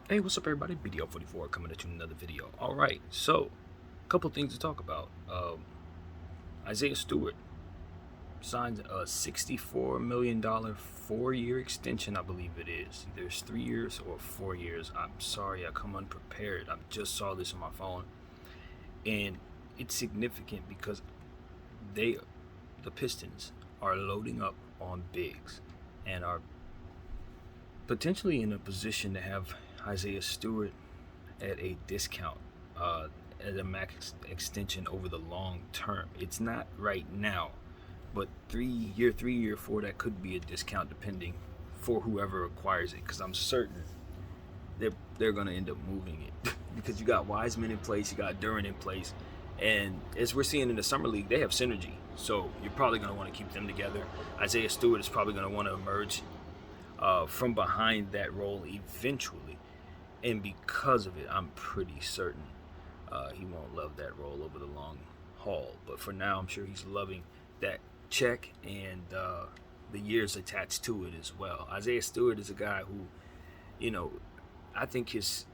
Hey, what's up, everybody? BDO44 coming at you with another video. All right, so a couple things to talk about. Isaiah Stewart signed a $64 million 4-year extension, I believe it is. Either it's 3 years or 4 years. I'm sorry, I come unprepared. I just saw this on my phone, and it's significant because they, the Pistons, are loading up on bigs and are potentially in a position to have Isaiah Stewart at a discount, uh, at a max extension over the long term. It's not right now, but 3 year, 3 year, four, that could be a discount depending for whoever acquires it. Because I'm certain they're gonna end up moving it because you got Wiseman in place, you got Duran in place, and as we're seeing in the summer league, they have synergy. So you're probably gonna want to keep them together. Isaiah Stewart is probably gonna want to emerge from behind that role eventually. And because of it, I'm pretty certain he won't love that role over the long haul. But for now, I'm sure he's loving that check and the years attached to it as well. Isaiah Stewart is a guy who, you know, I think his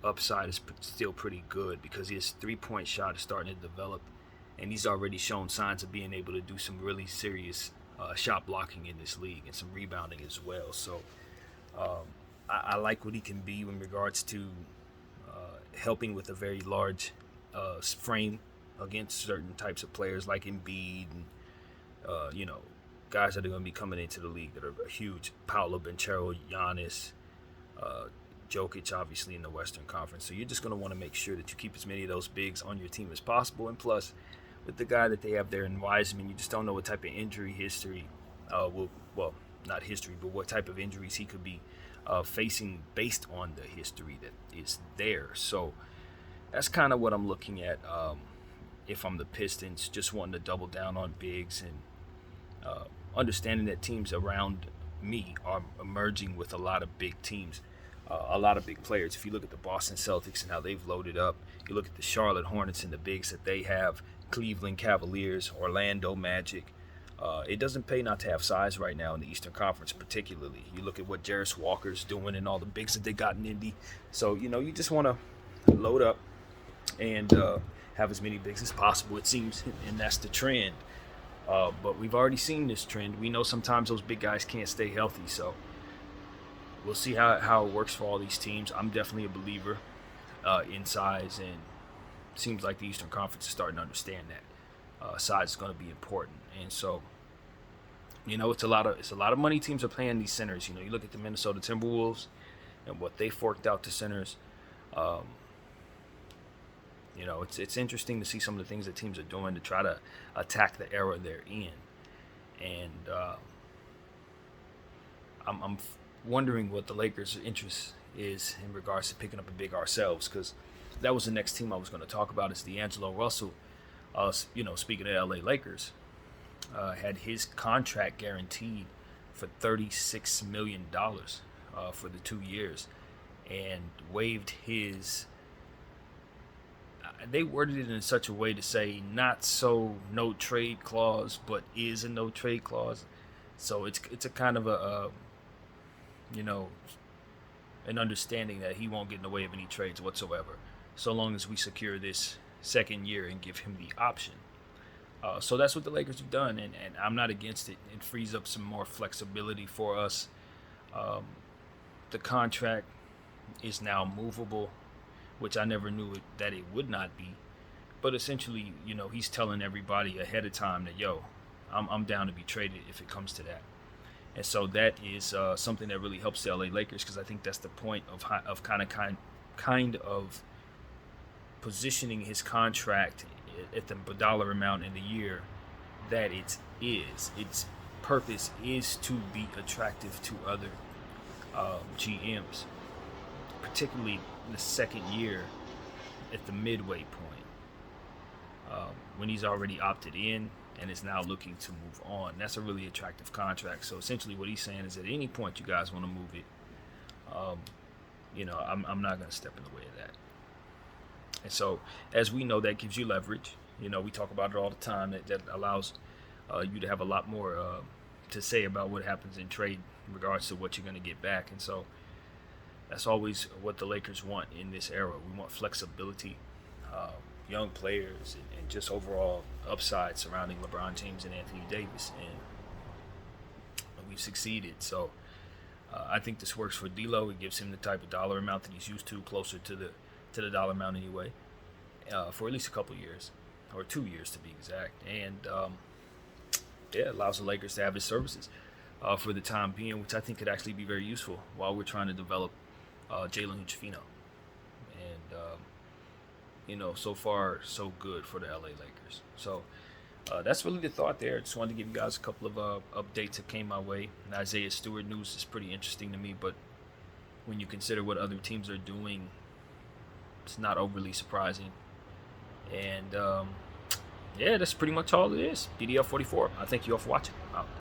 upside is still pretty good because his 3-point shot is starting to develop, and he's already shown signs of being able to do some really serious shot blocking in this league and some rebounding as well. So um, I like what he can be in regards to helping with a very large frame against certain types of players like Embiid and you know, guys that are going to be coming into the league that are huge. Paolo Banchero, Giannis, uh, Jokic, obviously in the Western Conference. So you're just going to want to make sure that you keep as many of those bigs on your team as possible. And plus, with the guy that they have there in Wiseman, you just don't know what type of injury history well, not history, but what type of injuries he could be facing based on the history that is there. So that's kind of what I'm looking at. If I'm the Pistons, just wanting to double down on bigs and uh, understanding that teams around me are emerging with a lot of big teams, a lot of big players. If you look at the Boston Celtics and how they've loaded up, you look at the Charlotte Hornets and the bigs that they have, Cleveland Cavaliers, Orlando Magic. It doesn't pay not to have size right now in the Eastern Conference, particularly. You look at what Jarris Walker's doing and all the bigs that they got in Indy. So, you just want to load up and have as many bigs as possible, it seems, and that's the trend. But we've already seen this trend. We know sometimes those big guys can't stay healthy, so we'll see how it works for all these teams. I'm definitely a believer in size, and it seems like the Eastern Conference is starting to understand that size is going to be important. And so, it's a lot of money teams are playing these centers. You look at the Minnesota Timberwolves and what they forked out to centers. Um, it's interesting to see some of the things that teams are doing to try to attack the era they're in, and I'm wondering what the Lakers' interest is in regards to picking up a big ourselves, because that was the next team I was going to talk about. Is D'Angelo Russell? Speaking of LA Lakers, had his contract guaranteed for $36 million for the 2 years, and waived his. They worded it in such a way to say not so no trade clause, but is a no trade clause. So it's a kind of you know an understanding that he won't get in the way of any trades whatsoever, so long as we secure this second year and give him the option. So that's what the Lakers have done, and I'm not against it. It frees up some more flexibility for us. Um, the contract is now movable, which I never knew that it would not be. But essentially, he's telling everybody ahead of time that, yo, I'm down to be traded if it comes to that. And so that is something that really helps the LA Lakers, because I think that's the point of kind of positioning his contract at the dollar amount in the year that it is. Its purpose is to be attractive to other GMs, particularly the second year at the midway point, when he's already opted in and is now looking to move on. That's a really attractive contract. So essentially, what he's saying is, at any point you guys want to move it, um, I'm not going to step in the way of that. And so, as we know, that gives you leverage. We talk about it all the time. That allows you to have a lot more to say about what happens in trade in regards to what you're going to get back. And so, That's always what the Lakers want in this era. We want flexibility, uh, young players, and just overall upside surrounding LeBron James and Anthony Davis, and we've succeeded. So I think this works for D'Lo. It gives him the type of dollar amount that he's used to, closer to the dollar amount anyway, for at least a couple years, or 2 years to be exact. And yeah, it allows the Lakers to have his services for the time being, which I think could actually be very useful while we're trying to develop Jalen Hood-Schifino. And so far so good for the LA Lakers. So that's really the thought there. Just wanted to give you guys a couple of updates that came my way. And Isaiah Stewart news is pretty interesting to me, but when you consider what other teams are doing, it's not overly surprising. And yeah, that's pretty much all it is. DDL44. I thank you all for watching. Out.